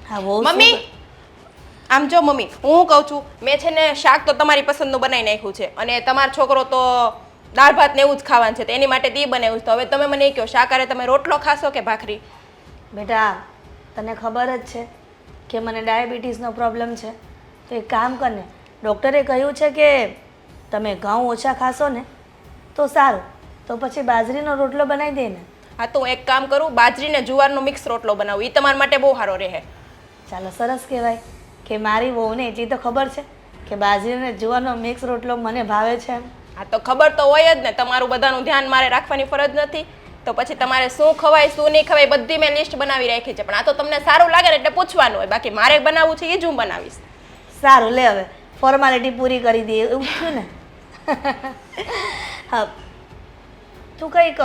હા બહુ મમ્મી આમ જો મમ્મી હું કહું છું મેં છે ને શાક તો તમારી પસંદનું બનાવી નાખ્યું છે અને તમારો છોકરો તો દાળ ભાત ને એવું જ ખાવાનું છે તો એની માટે તે બનાવ્યું છે. તો હવે તમે મને એ કહો શાકાહારે તમે રોટલો ખાશો કે ભાખરી? બેટા તને ખબર જ છે કે મને ડાયાબિટીસનો પ્રોબ્લેમ છે. તો એક કામ કરને, ડૉક્ટરે કહ્યું છે કે તમે ઘઉં ઓછા ખાશો ને તો સારું, તો પછી બાજરીનો રોટલો બનાવી દે ને. હા તો હું એક કામ કરું, બાજરી ને જુવારનો મિક્સ રોટલો બનાવું, એ તમારા માટે બહુ સારો રહે. ચાલો સરસ કહેવાય કે મારી વહુને એટલી તો ખબર છે કે બાજરી અને જુવારનો મિક્સ રોટલો મને ભાવે છે એમ. હા તો ખબર તો હોય જ ને, તમારું બધાનું ધ્યાન મારે રાખવાની ફરજ નથી. તો પછી તમારે શું ખવાય શું નહીં ખવાય બધી મેં લિસ્ટ બનાવી રાખી છે, પણ આ તો તમને સારું લાગે ને એટલે પૂછવાનું હોય, બાકી મારે બનાવવું છે એ જ હું બનાવીશ. સારું લે હવે ફોર્માલિટી પૂરી કરી દઈએ એવું થયું ને. હા તું કંઈક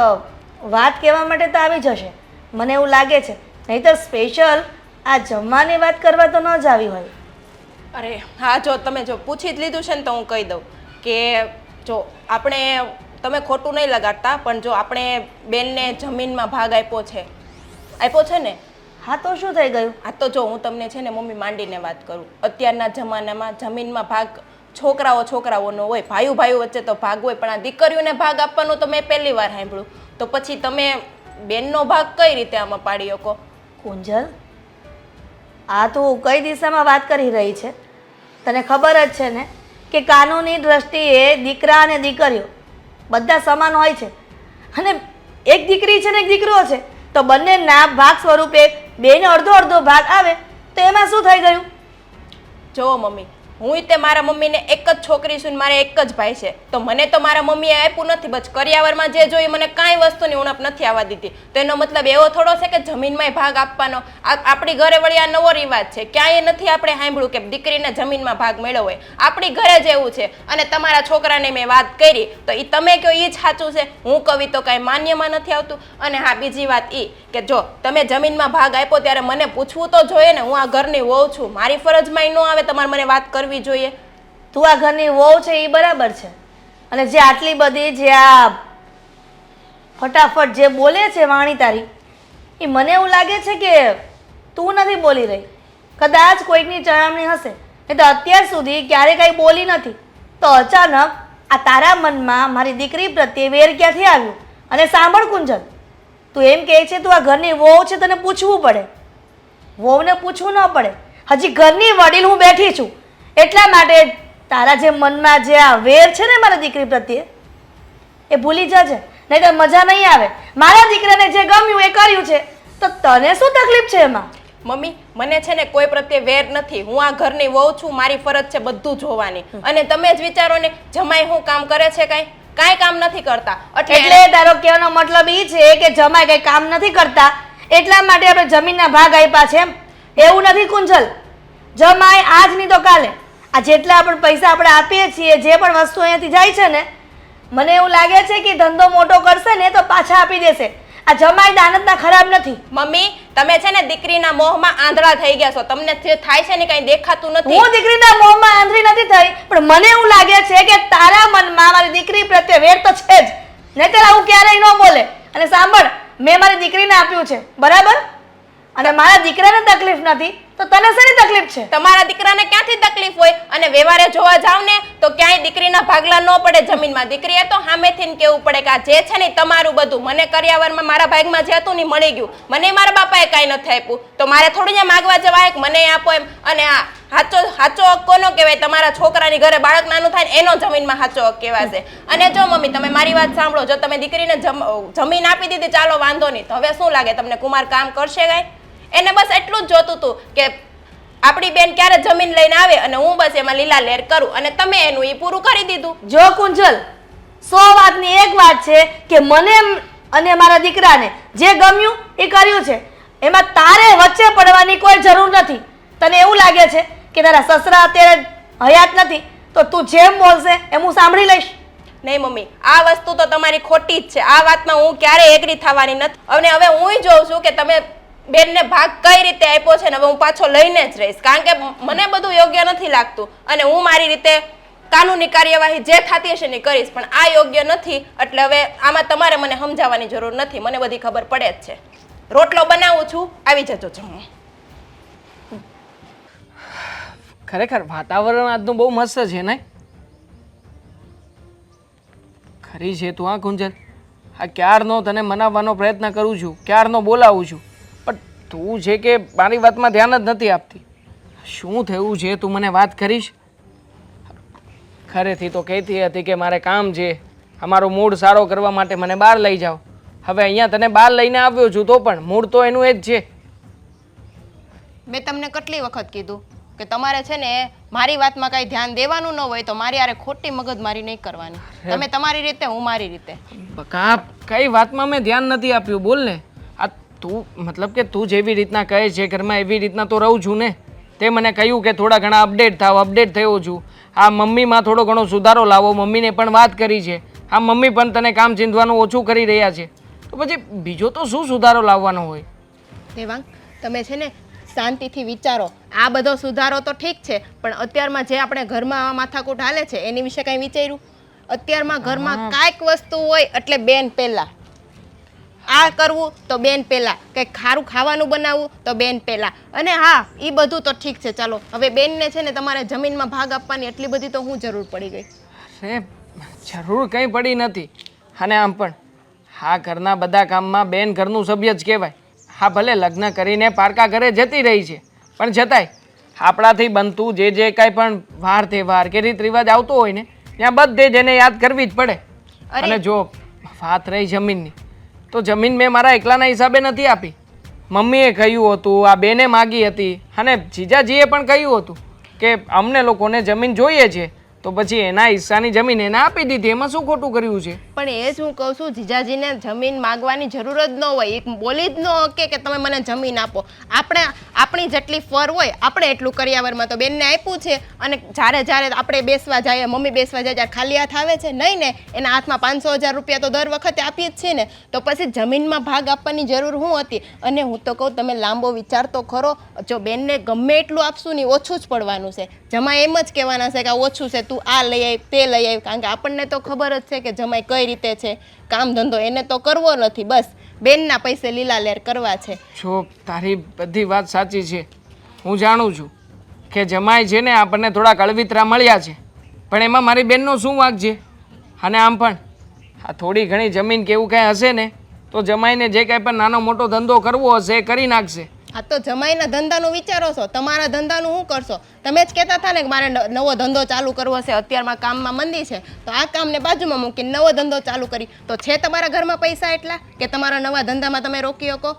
વાત કહેવા માટે તો આવી જશે મને એવું લાગે છે, નહીં તો સ્પેશિયલ આ જમવાની વાત કરવા તો ન જ આવી હોય. અરે હા જો તમે જો પૂછી જ લીધું છે ને તો હું કહી દઉં કે જો આપણે તમે ખોટું નહીં લગાડતા પણ જો આપણે બેનને જમીનમાં ભાગ આપ્યો છે ને. હા તો શું થઈ ગયું? આ તો જો હું તમને છે ને મમ્મી માંડીને વાત કરું, અત્યારના જમાનામાં જમીનમાં ભાગ છોકરાઓનો હોય, ભાઈઓ વચ્ચે તો ભાગ હોય, પણ આ દીકરીઓને ભાગ આપવાનો તો મેં પહેલી વાર સાંભળ્યું. તો પછી તમે બેનનો ભાગ કઈ રીતે આમાં પાડી શકો? કુંજલ આ તું કઈ દિશામાં વાત કરી રહી છે? તને ખબર જ છે ને કે કાનૂની દ્રષ્ટિએ દીકરા અને દીકરીઓ બધા સમાન હોય છે, અને એક દીકરી છે ને એક દીકરો છે તો બંનેના ભાગ સ્વરૂપે બેને અડધો અડધો ભાગ આવે તો એમાં શું થઈ ગયું? જુઓ મમ્મી, હું તે મારા મમ્મીને એક જ છોકરી છું ને મારે એક જ ભાઈ છે, તો મને તો મારા મમ્મીએ આપ્યું નથી, બસ કરિયાવરમાં જે જોઈએ મને કાંઈ વસ્તુની ઉણપ નથી આવવા દીધી. તો એનો મતલબ એવો થોડો છે કે જમીનમાં ભાગ આપવાનો. આપણી ઘરે વળી આ નવો રિવાજ છે, ક્યાંય નથી આપણે સાંભળ્યું કે દીકરીને જમીનમાં ભાગ મળ્યો હોય. આપણી ઘરે જ એવું છે. અને તમારા છોકરાને મેં વાત કરી તો એ તમે કહો એ જ સાચું છે, હું કવિ તો કાંઈ માન્યમાં નથી આવતું. અને હા બીજી વાત એ કે જો તમે જમીનમાં ભાગ આપ્યો ત્યારે મને પૂછવું તો જોઈએ ને, હું આ ઘરની વહુ છું, મારી ફરજમાં ન આવે તમારે મને વાત કરવી જોઈએ. તું આ ઘરની વહુ છે એ બરાબર છે, અને જે આટલી બધી જે આ ફટાફટ જે બોલે છે વાણી તારી, એ મને એવું લાગે છે કે તું નથી બોલી રહી, કદાચ કોઈકની ચડામણી હશે, નહીં તો અત્યાર સુધી ક્યારે કાંઈ બોલી નથી. તો અચાનક આ તારા મનમાં મારી દીકરી પ્રત્યે વેર ક્યાંથી આવ્યું? અને સાંભળ કુંજલ, તું એમ કહે છે તું આ ઘરની વહુ છે, તને પૂછવું પડે. વહુને પૂછવું ન પડે, હજી ઘરની વડીલ હું બેઠી છું, એટલા માટે તારા જે મનમાં જે આ વેર છે ને મારા દીકરી પ્રત્યે એ ભૂલી જજે, નહીં તો મજા નહીં આવે. મારા દીકરાને જે ગમ્યું એ કર્યું છે તો તને શું તકલીફ છે એમાં? મમ્મી મને છે ને કોઈ પ્રત્યે વેર નથી, હું આ ઘરની વહુ છું, મારી ફરજ છે બધું જોવાની. અને તમે જ વિચારો ને જમાઈ શું કામ કરે છે? કાંઈ કામ નથી કરતા. એટલે તારો કહેવાનો મતલબ એ છે કે જમાઈ કઈ કામ નથી કરતા એટલા માટે આપણે જમીનના ભાગ આપ્યા છે એમ? એવું નથી કુંજલ, જમાઈ આજ નહીં તો કાલે આ જેટલા પણ પૈસા આપણે આપીએ છીએ, જે પણ વસ્તુ અહીંયાથી જાય છે ને, મને એવું લાગે છે કે ધંધો મોટો કરશે ને તો પાછા આપી દેશે. આ જમાઈ દાનતના ખરાબ નથી. મમ્મી તમે છે ને દીકરીના મોહમાં આંધળા થઈ ગયા છો, તમને જે થાય છે ને કઈ દેખાતું નથી. હું દીકરીના મોહમાં આંધળી નથી થઈ, પણ મને એવું લાગે છે કે તારા મનમાં મારી દીકરી પ્રત્યે વેર તો છે જ, નહીંતર આવું ક્યારેય ન બોલે. અને સાંભળ, મેં મારી દીકરીને આપ્યું છે બરાબર, અને મારા દીકરાને તકલીફ નથી તો તને શેની તકલીફ છે? તમારા દીકરાને ક્યાંથી તકલીફ હોય? અને વ્યવહારે જોવા જાવ ને તો ક્યાંય દીકરીના ભાગલા ન પડે જમીનમાં. દીકરીએ તો સામેથી કેવું પડે કે આ જે છે ને તમારું બધું, મને કરિયાવરમાં મારા ભાગમાં જે હતું ને મળી ગયું, મને મારા બાપાએ કાંઈ નથી આપ્યું, તો મારે થોડી ને માગવા જવાય કે મને આપો એમ. અને આ સાચો હક કોનો કહેવાય? તમારા છોકરાની ઘરે બાળક નાનું થાય ને એનો જમીનમાં સાચો હક કહેવાશે. અને જો મમ્મી તમે મારી વાત સાંભળો, જો તમે દીકરીને જમીન આપી દીધી ચાલો વાંધો નહીં, તો હવે શું લાગે તમને કુમાર કામ કરશે કાંઈ? એને બસ એટલું જ જોતું હતું કે આપણી બેન ક્યારે જમીન લઈને આવે અને હું બસ એમાં લીલા લેર કરું, અને તમે એનું એ પૂરું કરી દીધું. જો કુંજલ, 100 વાતની એક વાત છે કે મને અને મારા દીકરાને જે ગમ્યું એ કર્યું છે, એમાં તારે વચ્ચે પડવાની કોઈ જરૂર નથી. તને એવું લાગે છે કે તારા સસરા અત્યારે હયાત નથી તો તું જેમ બોલશે એમ હું સાંભળી લઈશ? નહીં મમ્મી, આ વસ્તુ તો તમારી ખોટી જ છે, આ વાતમાં હું ક્યારેય એગ્રી થવાની નથી. અને હવે હું જોઉં છું કે તમે બેનને ભાગ કઈ રીતે આપ્યો છે ને હવે હું પાછો લઈને જ રહીશ, કારણ કે મને બધું યોગ્ય નથી લાગતું, અને હું મારી રીતે કાનૂની કાર્યવાહી જે થતી હશે ને કરીશ, પણ આ યોગ્ય નથી. એટલે હવે આમાં તમારે મને સમજાવવાની જરૂર નથી, મને બધી ખબર પડે જ છે. રોટલો બનાવું છું, આવી જજો જમવા. ખરેખર વાતાવરણ આજનું બહુ મસ્ત છે ને? ખરી છે તું? હા કુંજલ, આ ક્યારનો તને મનાવવાનો પ્રયત્ન કરું છું, ક્યારનો બોલાવું છું, પણ તું છે કે મારી વાતમાં ધ્યાન જ નથી આપતી. શું થયું છે તું મને વાત કરીશ? ખરેથી તો કહેતી હતી કે મારે કામ છે, અમારો મૂડ સારો કરવા માટે મને બહાર લઈ જાઓ. હવે અહીંયા તને બહાર લઈને આવ્યો છું તો પણ મૂડ તો એનું એ જ છે. મેં તમને કેટલી વખત કીધું કે તમારે છે ને મારી વાતમાં કાંઈ ધ્યાન દેવાનું ન હોય તો મારી હારે ખોટી મગજમારી નહીં કરવાની. તમે તમારી રીતે, હું મારી રીતે. બકા, કઈ વાતમાં મેં ધ્યાન નથી આપ્યું? બોલ ને. આ તું મતલબ કે તું જેવી રીતના કહે છે ઘરમાં એવી રીતના તો રહું છું ને. તે મને કહ્યું કે થોડા ઘણા અપડેટ થાવ, અપડેટ થયો છું. આ મમ્મીમાં થોડો ઘણો સુધારો લાવો, મમ્મીને પણ વાત કરી છે. આ મમ્મી પણ તને કામ ચીંધવાનું ઓછું કરી રહ્યા છે, તો પછી બીજો તો શું સુધારો લાવવાનો હોય? દેવાંગ, તમે છે ને શાંતિથી વિચારો. આ બધો સુધારો તો ઠીક છે, પણ અત્યારમાં જે આપણે ઘરમાં આ માથાકૂટ હાલે છે એની વિશે કાંઈ વિચાર્યું? અત્યારમાં ઘરમાં કાંઈક વસ્તુ હોય એટલે બેન પહેલા, આ કરવું તો બેન પહેલા, કંઈક ખારું ખાવાનું બનાવવું તો બેન પહેલા. અને હા, એ બધું તો ઠીક છે, ચાલો હવે બેનને છે ને તમારે જમીનમાં ભાગ આપવાની એટલી બધી તો હું જરૂર પડી ગઈ? અરે જરૂર કંઈ પડી નથી. અને આમ પણ હા, ઘરના બધા કામમાં બેન ઘરનું સભ્ય જ કહેવાય. હા, ભલે લગ્ન કરીને પારકા ઘરે જતી રહી છે, પણ છતાંય આપણાથી બનતું જે જે કાંઈ પણ વાર તહેવાર કે રીત રિવાજ આવતો હોય ને ત્યાં બધે જ એને યાદ કરવી જ પડે. અને જો વાત રહી જમીનની, તો જમીન મેં મારા એકલાના હિસાબે નથી આપી. મમ્મીએ કહ્યું હતું, આ બેને માગી હતી, અને જીજાજીએ પણ કહ્યું હતું કે અમને લોકોને જમીન જોઈએ છે, તો પછી એના હિસ્સાની જમીન એને આપી દીધી. એમાં શું ખોટું કર્યું છે? પણ એ જ હું કહું છું, જીજાજીને જમીન માગવાની જરૂર જ ન હોય. એક બોલી જ ન શકે કે તમે મને જમીન આપો. આપણે આપણી જેટલી ફર હોય આપણે એટલું કરિયાવરમાં તો બેનને આપ્યું છે. અને જ્યારે જ્યારે આપણે બેસવા જઈએ, મમ્મી બેસવા જાય ત્યારે ખાલી હાથ આવે છે નહીં ને? એના હાથમાં 500,000 રૂપિયા તો દર વખતે આપીએ જ છે ને. તો પછી જમીનમાં ભાગ આપવાની જરૂર શું હતી? અને હું તો કહું તમે લાંબો વિચાર તો ખરો. જો બેનને ગમે એટલું આપશું ને ઓછું જ પડવાનું છે. જમાઈ એમ જ કહેવાના છે કે આ ઓછું છે, તું આ લઈ આવી, તે લઈ આવી. કારણ કે આપણને તો ખબર જ છે કે જમાઈ કઈ રીતે છે. કામ ધંધો એને તો કરવો નથી, બસ બેનના પૈસે લીલા લેર કરવા છે. જો તારી બધી વાત સાચી છે, હું જાણું છું કે જમાઈ છે ને આપણને થોડા કળવિતરા મળ્યા છે, પણ એમાં મારી બેનનો શું વાંક છે? અને આમ પણ આ થોડી ઘણી જમીન કે એવું કાંઈ હશે ને તો જમાઈને જે કાંઈ પણ નાનો મોટો ધંધો કરવો હશે એ કરી નાખશે. આ તો જમાઈના ધંધાનું વિચારો છો, તમારા ધંધાનું શું કરશો? તમે જ કહેતા હતા ને કે મારે નવો ધંધો ચાલુ કરવો છે, અત્યારમાં કામમાં મંદી છે, તો આ કામને બાજુમાં મૂકીને નવો ધંધો ચાલુ કરી. તો છે તમારા ઘરમાં પૈસા એટલા કે તમારા નવા ધંધામાં તમે રોકી શકો?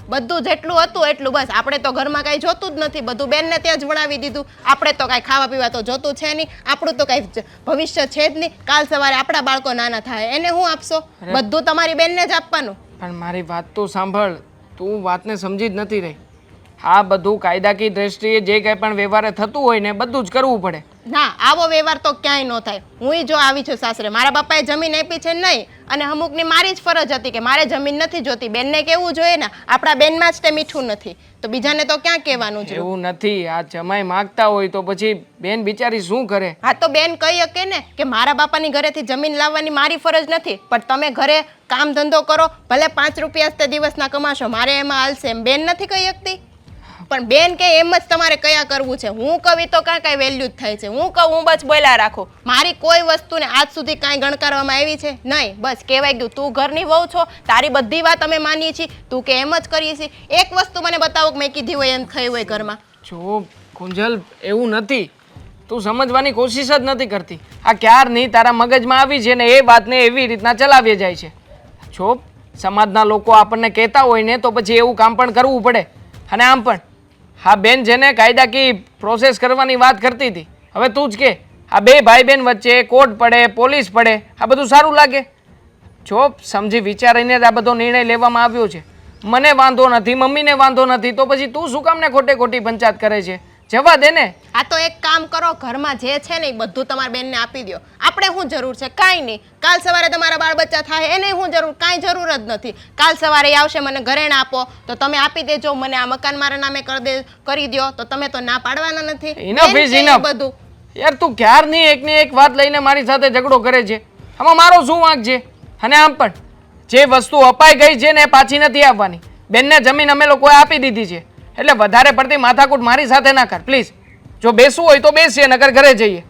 બધું જેટલું હતું એટલું બસ. આપણે તો ઘરમાં કાંઈ જોતું જ નથી, બધું બેનને ત્યાં જ વળાવી દીધું. આપણે તો કાંઈ ખાવા પીવા તો જોતું છે નહીં, આપણું તો કાંઈ ભવિષ્ય છે જ નહીં. કાલ સવારે આપણા બાળકો નાના થાય એને શું આપશો? બધું તમારી બેનને જ આપવાનું. પણ મારી વાત તો સાંભળ, તું વાતને સમજી જ નથી રહી. આ બધું કાયદાકીય દ્રષ્ટિએ જે કંઈ પણ વ્યવહારે થતું હોય ને બધું જ કરવું પડે. ના, આવો વ્યવહાર તો ક્યાંય ન થાય. હું જો આવી છું સાસરે, મારા બાપાએ જમીન આપી છે નહીં, અને અમુકની મારી જ ફરજ હતી કે મારે જમીન નથી જોતી. બેનને કેવું જોઈએ ને, આપણા બેનમાં જ તે મીઠું નથી, તો બીજાને તો ક્યાં કહેવાનું છે? એવું નથી. આ જમાઈ માગતા હોય તો પછી બેન બિચારી શું કરે? હા, તો બેન કહી શકે ને કે મારા બાપાની ઘરેથી જમીન લાવવાની મારી ફરજ નથી, પણ તમે ઘરે કામ ધંધો કરો, ભલે 5 રૂપિયા જ તે દિવસના કમાશો, મારે એમાં હાલશે એમ બેન નથી કહી શકતી? પણ બેન કે એમ જ તમારે કયા કરવું છે. હું કવિ તો કાંઈ વેલ્યુ જ થાય છે. હું કહું હું બસ બોલ્યા રાખું. મારી કોઈ વસ્તુને આજ સુધી કાંઈ ગણકારવામાં આવી છે નહીં. બસ કહેવાય ગયું, તું ઘરની વહુ છો, તારી બધી વાત અમે માનીએ છીએ, તું કે એમ જ કરીએ છીએ. એક વસ્તુ મને બતાવો કે મેં કીધી હોય એમ થઈ હોય ઘરમાં. જો કુંજલ, એવું નથી. તું સમજવાની કોશિશ જ નથી કરતી. આ ક્યારની તારા મગજમાં આવી છે ને એ વાતને એવી રીતના ચલાવી જાય છે. જો સમાજના લોકો આપણને કહેતા હોય ને તો પછી એવું કામ પણ કરવું પડે. અને આમ પણ હા, બેન જેને કાયદાકીય પ્રોસેસ કરવાની વાત કરતી હતી, હવે તું જ કે આ બે ભાઈ બહેન વચ્ચે કોર્ટ પડે, પોલીસ પડે, આ બધું સારું લાગે? જો સમજી વિચારીને જ આ બધો નિર્ણય લેવામાં આવ્યો છે. મને વાંધો નથી, મમ્મીને વાંધો નથી, તો પછી તું શું કામને ખોટે ખોટી પંચાયત કરે છે? જવા દે ને. આ તો એક કામ કરો, ઘરમાં જે છે ને એ બધું તમારા બેનને આપી દો. આપણે શું જરૂર છે? કાંઈ નહીં. કાલ સવારે તમારા બાળ બચ્ચા થાય એને શું જરૂર? કાંઈ જરૂર જ નથી. કાલ સવારે આવશે મને ઘરેણા આપો તો તમે આપી દેજો, મને આ મકાન મારા નામે કરી દો તો તમે તો ના પાડવાના નથી. Enough is enough. બધું યાર તું ક્યારની એકની એક વાત લઈને મારી સાથે ઝઘડો કરે છે. આમાં મારો શું વાંક છે? અને આમ પણ જે વસ્તુ અપાઈ ગઈ છે ને એ પાછી નથી આપવાની. બેનને જમીન અમે લોકોએ આપી દીધી છે, એટલે વધારે પડતી માથાકૂટ મારી સાથે ના કર પ્લીઝ. જો બેસવું હોય તો બેસીએ, નકર ઘરે જઈએ.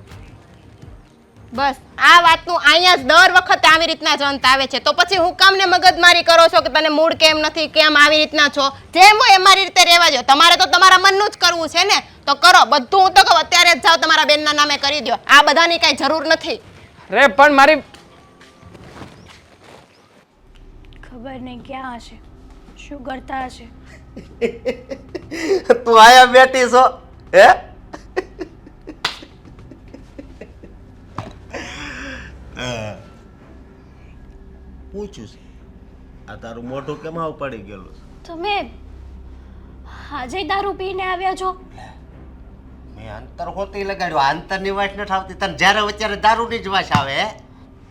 બસ આ વાતનું અહીંયા જ દર વખતે આવી રીતના જ અંત આવે છે. તો પછી હું કામને મગજમારી કરો છો કે તને મૂડ કેમ નથી, કેમ આવી રીતના છો? જેમ હોય અમારી રીતે રહેવા દો. તમારે તો તમારા મનનું જ કરવું છે ને, તો કરો બધું. હું તો કહું અત્યારે જ જાઓ તમારા બેનના નામે કરી દો. આ બધાની કાંઈ જરૂર નથી. રે પણ મારી ખબર નહીં ક્યાં હશે, શું કરતા હશે. તું આયા બેઠી છો હે? પૂછ્યું છે આ તારું મોઢું કેમ આવું પડી ગયેલું છે? તમે આજે દારૂ પીને આવ્યા છો? મેં અંતર હોતી લગાડ્યું. અંતરની વાસ નથી આવતી તને? જ્યારે વચ્ચે દારૂની જ વાસ આવે હે?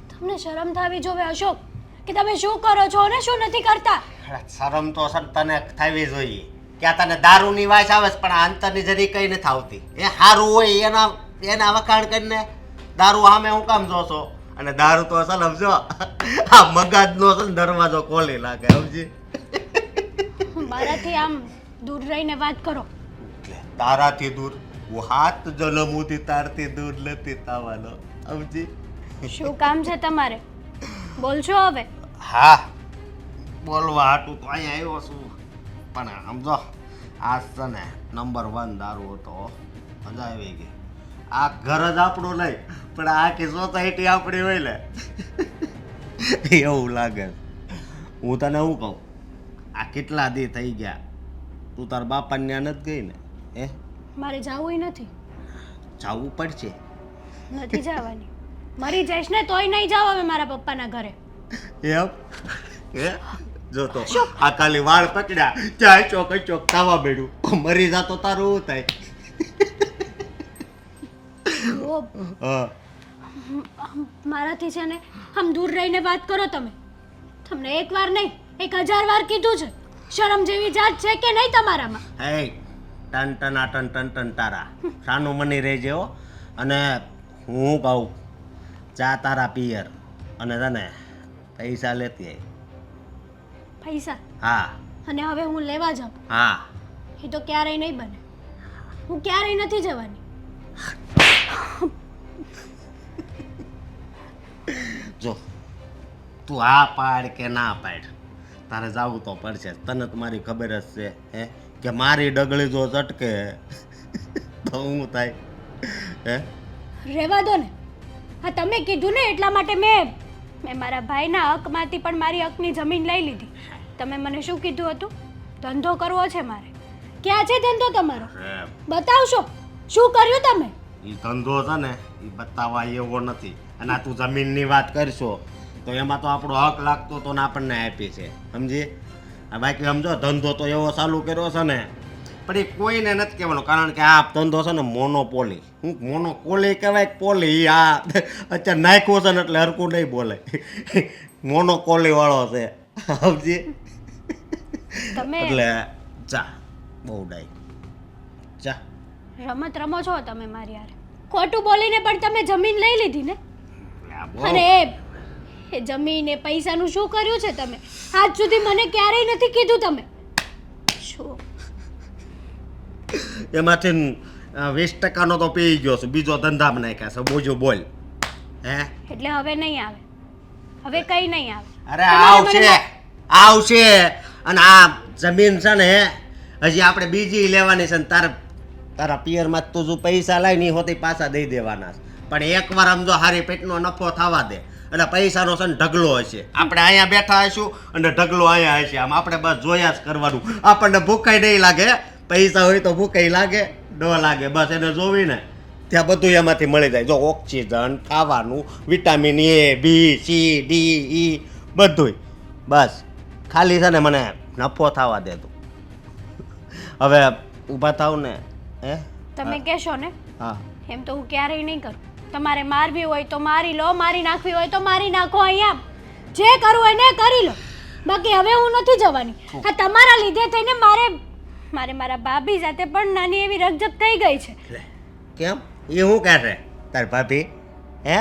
તમને શરમ થવી જોવે અશોક કે તમે શું કરો છો અને શું નથી કરતા. શરમ તો સર તને થવી જોઈએ કે આ તને દારૂની વાસ આવે છે પણ આ અંતરની જરી કઈ નથી આવતી. એ સારું હોય એના વખાણ કરીને દારૂ સામે હું કામ જોશો? અને દારૂ તો અસલ સમજો આ મગજનો છે ને દરવાજો ખોલી લાગે સમજી. મારાથી આમ દૂર રહીને વાત કરો. તારાથી દૂર હું હાથ જન્મુથી તારથી દૂર નથી થવાનો સમજી. શું કામ છે તમારે? બોલશો હવે? હા બોલવા હાટું તો અહીંયા આવ્યો છું પણ સમજો આ છે ને નંબર 1 દારૂ હતો. મજા આવી ગઈ. આ ઘર જ આપણું નહીં પણ આખી સોસાયટી આપણી હોય ને એવું લાગે. હું તને શું કહું, આ કેટલા દી થઈ ગયા તું તાર બાપાને ત્યાં નથી ગઈ ને? હે મારે જાવું નથી. જવું પડશે. નથી જવાની. મરી જઈશ ને તોય નહીં જાવ હવે મારા પપ્પાના ઘરે. એમ હે? જો તો આ ખાલી વાળ પકડ્યા ત્યાં ચોક ચોક થવા બેડ્યું. મરી જાતો તારું શું થાય? ઓ, હા મારાથી છે ને આમ દૂર રહીને વાત કરો તમે. તમને એક વાર નહીં 1000 વાર કીધું છે. શરમ જેવી જાત છે કે નહીં તમારામાં? હે ટન ટના ટન ટન ટન તારા સાનું મની રહેજે હો. અને હું કહું ચા તારા પિયર અને તને પૈસા લેતી આવી. પૈસા? હા અને હવે હું લેવા જાઉં? હા એ તો ક્યારેય નહીં બને. હું ક્યારેય નથી જવાની. જો તું હા પાડ કે ના પાડ તારે જવું તો પડશે. તને તો મારી ખબર જ છે હે કે મારી ડગલી જો ચટકે તો હું થાય હે? રહેવા દો ને. હા તમે કીધું ને એટલા માટે મેં મારા ભાઈના હકમાંથી પણ મારી હકની જમીન લઈ લીધી. તમે મને શું કીધું હતું? ધંધો કરવો છે મારે. ક્યાં છે ધંધો તમારો? બતાવશો શું કર્યું તમે? એ ધંધો છે ને એ બતાવવા એવો નથી. અને આ તું જમીનની વાત કરશો તો એમાં તો આપણો હક લાગતો તો ને આપણને આપી છે સમજી. બાકી સમજો ધંધો તો એવો ચાલુ કર્યો છે ને પણ એ કોઈને નથી કહેવાનો કારણ કે આ ધંધો છે ને મોનોપોલી. હું મોનોપોલી કહેવાય પોલી આ અત્યારે નાખ્યો છે ને એટલે હરકું નહીં બોલે. મોનોપોલી વાળો છે સમજી. તમે એટલે ચા બહુ ડાય ચા રમત રમો છો તમે મારી યાર. ખોટું બોલીને પણ તમે જમીન લઈ લીધી ને. બહુ અને એ જમીન એ પૈસાનું શું કર્યું છે તમે? આજ સુધી મને ક્યારેય નથી કીધું તમે. શું એમાંથી 20% તો પી ગયો છું. બીજો ધંધામાં નાખ્યા છે. બોજો બોલ હે? એટલે હવે નહીં આવે? હવે કઈ નહીં આવે? અરે આવશે. અને આ જમીન છે ને હજી આપણે બીજી લેવાની છે ને તારા પિયરમાં તું જો પૈસા લાવી નહીં હોતી પાછા દઈ દેવાના છે. પણ એકવાર આમ જો હારી પેટનો નફો થવા દે એટલે પૈસાનો છે ને ઢગલો હશે. આપણે અહીંયા બેઠા હશું અને ઢગલો અહીંયા હશે. આમ આપણે બસ જોયા જ કરવાનું. આપણને ભૂખાઈ નહીં લાગે. પૈસા હોય તો ભૂખાઈ લાગે ન લાગે. બસ એને જોવીને ત્યાં બધું એમાંથી મળી જાય. જો ઓક્સિજન, ખાવાનું, vitamin A, B, C, D, E બધુંય. બસ ખાલી છે ને મને નફો થવા દે તું. હવે ઊભા થાવ ને હે? તમે કહેશો ને હા એમ તો હું ક્યારેય નહીં કરું. તમારે મારવી હોય તો મારી લો, મારી નાખવી હોય તો મારી નાખો. અહીંયા જે કરવું હોય ને કરી લો. બાકી હવે હું નથી જવાની. આ તમારા લીધે થઈને મારે મારા ભાભી સાથે પણ નાની એવી રકઝક થઈ ગઈ છે. કેમ એ શું કહે છે તાર ભાભી હે?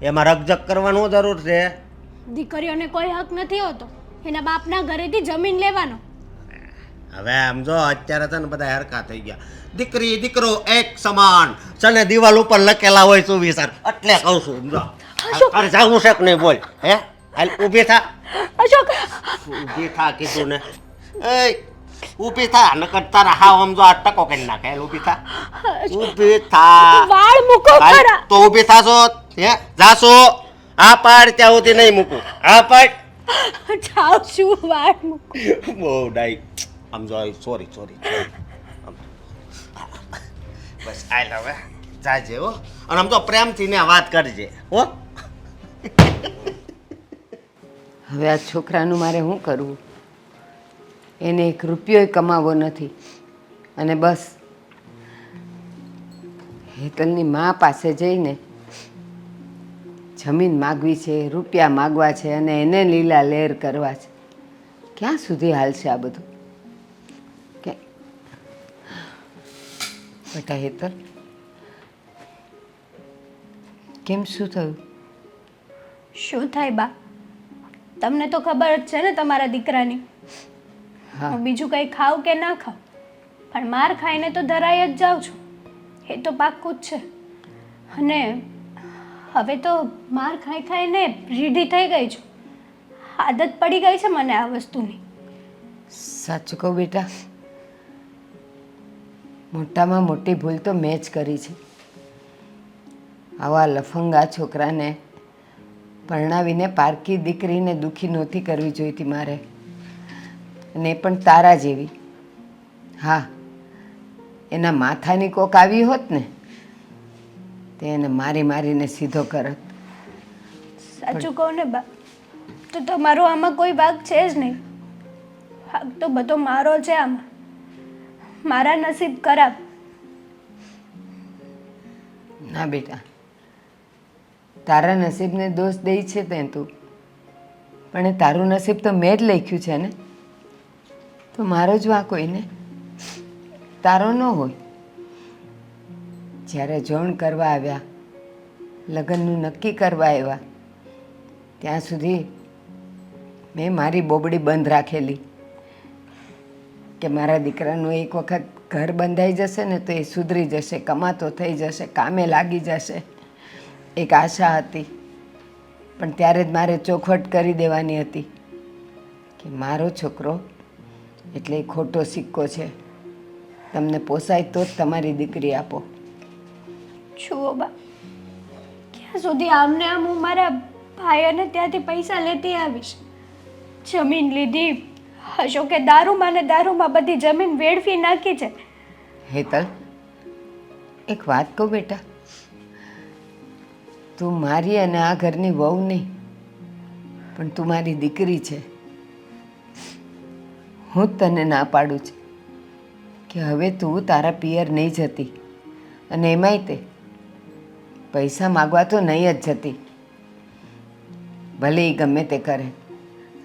એમાં રકઝક કરવાનું જરૂર છે? દીકરીઓને કોઈ હક નથી હોતો એના બાપના ઘરેથી જમીન લેવાનો. હવે આમ જો અત્યારે છે ને બધા હરખા થઈ ગયા. દીકરી દીકરો એક સમાન છે ને દિવાલ ઉપર લખેલા હોય સુવિચાર. એટલે કહું છું સમજો. અરે જાવું છે કે નહીં બોલ? હે હાલ ઊભી થા. અશોક ઊભી થા કીધું ને. એ ઊભી થા નકર તારા હાવ સમજો આ ટકો કરી નાખે. હાલ ઊભી થા. ઊભી થા. વાળ મૂકો હાલ, ખરા. તો ઊભી થાશો હે જાશો. આ પાડ ત્યાં સુધી નહીં મૂકું. આ પાડ જાઉં છું, વાળ મૂકો. બહુ ડાઈ આમ જો સોરી બસ આય હવે જાજે હો. અને આમ તો પ્રેમથી ને વાત કરજે હો. હવે આ છોકરાનું મારે શું કરવું? એને 1 રૂપિયો કમાવો નથી અને બસ હેતલની મા પાસે જઈને જમીન માગવી છે, રૂપિયા માગવા છે અને એને લીલા લેર કરવા છે. ક્યાં સુધી હાલશે આ બધું? કે બેટા હેતલ, કેમ શું થયું? શું થાય બા? તમને તો ખબર જ છે ને તમારા દીકરાની. હા, હું બીજું કંઈ ખાવ કે ના ખાવ પણ માર ખાઈને તો ધરાઈ જ જાઉં છું, એ તો પાક્કું જ છે. અને હવે તો માર ખાઈ ખાઈને રીઢી થઈ ગઈ છું. આદત પડી ગઈ છે મને આ વસ્તુની. સાચું કહું બેટા, મોટામાં મોટી ભૂલ તો મેં જ કરી છે. આવા લફંગા છોકરાને પરણાવીને પારકી દીકરીને દુઃખી નહોતી કરવી જોઈતી મારે, અને એ પણ તારા જેવી. હા, એના માથાની કોક આવી હોત ને તે એને મારી મારીને સીધો કરત. સાચું કહું ને બા, તો તમારો આમાં કોઈ ભાગ છે જ નહીં. ભાગ તો બધો મારો છે આમાં. મારા નસીબ ખરાબ. ના બેટા, તારા નસીબને દોષ દઈ છે તે તું, પણ એ તારું નસીબ તો મેં જ લખ્યું છે ને. તો મારો જ વાંક હોય ને, તારો ન હોય. જ્યારે જોણ કરવા આવ્યા, લગ્નનું નક્કી કરવા આવ્યા, ત્યાં સુધી મેં મારી બોબડી બંધ રાખેલી કે મારા દીકરાનું એક વખત ઘર બંધાઈ જશે ને તો એ સુધરી જશે, કમાતો થઈ જશે, કામે લાગી જશે. એક આશા હતી, પણ ત્યારે જ મારે ચોખવટ કરી દેવાની હતી કે મારો છોકરો એટલે એ ખોટો સિક્કો છે. તમને પોસાય તો જ તમારી દીકરી આપો. જુઓ બા, ક્યાં સુધી આમને આમ હું મારા ભાઈ અને ત્યાંથી પૈસા લેતી આવીશ? જમીન લીધી, અશોકે દારૂમાં ને દારૂમાં બધી જમીન વેડફી નાખી છે. હેતલ, એક વાત કહું બેટા, તું મારી અને આ ઘરની વહુ નહીં, પણ તું મારી દીકરી છે. હું જ તને ના પાડું છું કે હવે તું તારા પિયર નહીં જતી, અને એમાંય તે પૈસા માગવા તો નહીં જ જતી. ભલે એ ગમે તે કરે,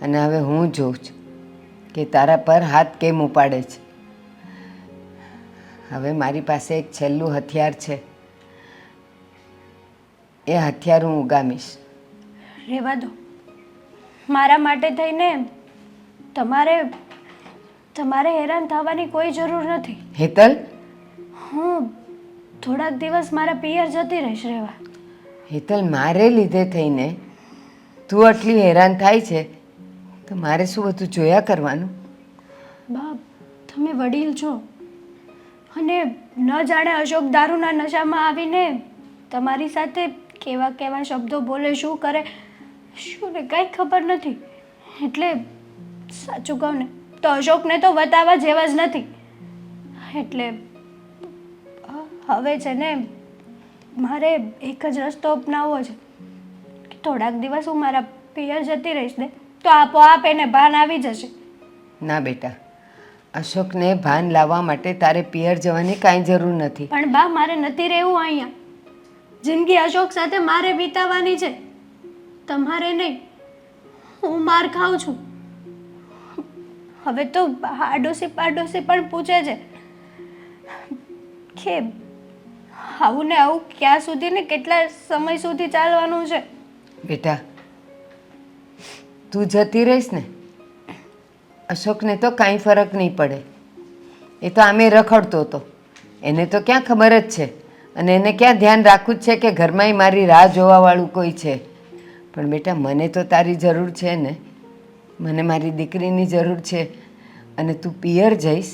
અને હવે હું જોઉં છું કે તારા પર હાથ કેમ ઉપાડે છે. હવે મારી પાસે એક છેલ્લું હથિયાર છે, એ હથિયાર હું ઉગામીશ. રહેવા દો. મારા માટે થઈને તમારે તમારે હેરાન થવાની કોઈ જરૂર નથી. હેતલ, હું થોડાક દિવસ મારા પિયર જતી રહીશ રહેવા. હેતલ, મારે લીધે થઈને તું આટલી હેરાન થાય છે તો મારે શું બધું જોયા કરવાનું? બાપ, તમે વડીલ છો અને ન જાણે અશોક દારૂના નશામાં આવીને તમારી સાથે કેવા કેવા શબ્દો બોલે, શું કરે, શું ને કંઈ ખબર નથી. એટલે સાચું કહું ને તો અશોકને તો બતાવવા જેવા જ નથી. એટલે હવે છે ને મારે એક જ રસ્તો અપનાવવો છે કે થોડાક દિવસ હું મારા પિયર જતી રહીશ ને તો આપોઆપ એને ભાન આવી જશે. ના બેટા, અશોકને ભાન લાવવા માટે તારે પિયર જવાની કાંઈ જરૂર નથી. પણ બા, મારે નથી રહેવું અહીંયા. જિંદગી અશોક સાથે મારે વિતાવવાની છે, તમારે નહીં. હું માર ખાઉં છું. હવે તો આડોશી પાડોશી પણ પૂછે છે કે આવું ને આવું ક્યાં સુધી ને કેટલા સમય સુધી ચાલવાનું છે. બેટા, તું જતી રહીશ ને, અશોકને તો કાંઈ ફરક નહીં પડે. એ તો આમે રખડતો હતો. એને તો ક્યાં ખબર જ છે અને એને ક્યાં ધ્યાન રાખવું જ છે કે ઘરમાંય મારી રાહ જોવાવાળું કોઈ છે. પણ બેટા મને તો તારી જરૂર છે ને, મને મારી દીકરીની જરૂર છે. અને તું પિયર જઈશ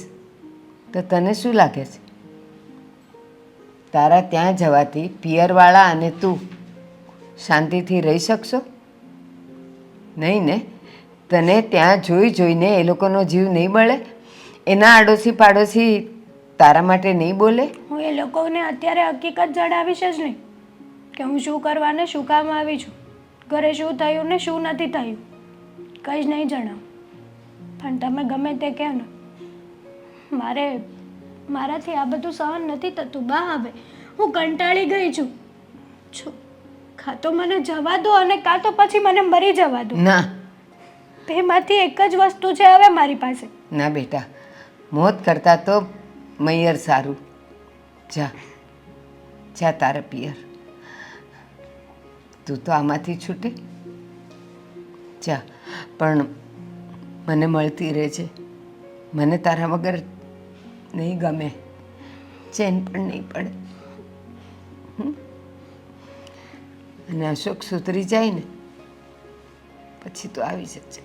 તો તને શું લાગે છે? તારા ત્યાં જવાથી પિયરવાળા અને તું શાંતિથી રહી શકશો? નહીં ને? તને ત્યાં જોઈને એ લોકોનો જીવ નહીં બળે? એના આડોશી પાડોશી તારા માટે નહીં બોલે? હું એ લોકોને અત્યારે હકીકત જણાવીશ જ નહીં કે હું શું કરવા ને શું કામ આવી છું, ઘરે શું થયું ને શું નથી થયું, કંઈ જ નહીં જણાવું. પણ તમે ગમે તે કહો ને, મારાથી આ બધું સહન નથી થતું બા. હવે હું કંટાળી ગઈ છું. કાં તો મને જવા દો અને કાં તો પછી મને મરી જવા દો. ના, બેમાંથી એક જ વસ્તુ છે હવે મારી પાસે. ના બેટા, મોત કરતાં તો મૈયર સારું. જા તારા પિયર. તું તો આમાંથી છૂટે. જા, પણ મને મળતી રહેજે. મને તારા વગર નહીં ગમે, ચેન પણ નહીં પડે. અને અશોક સુધરી જાય ને પછી તો આવી જશે.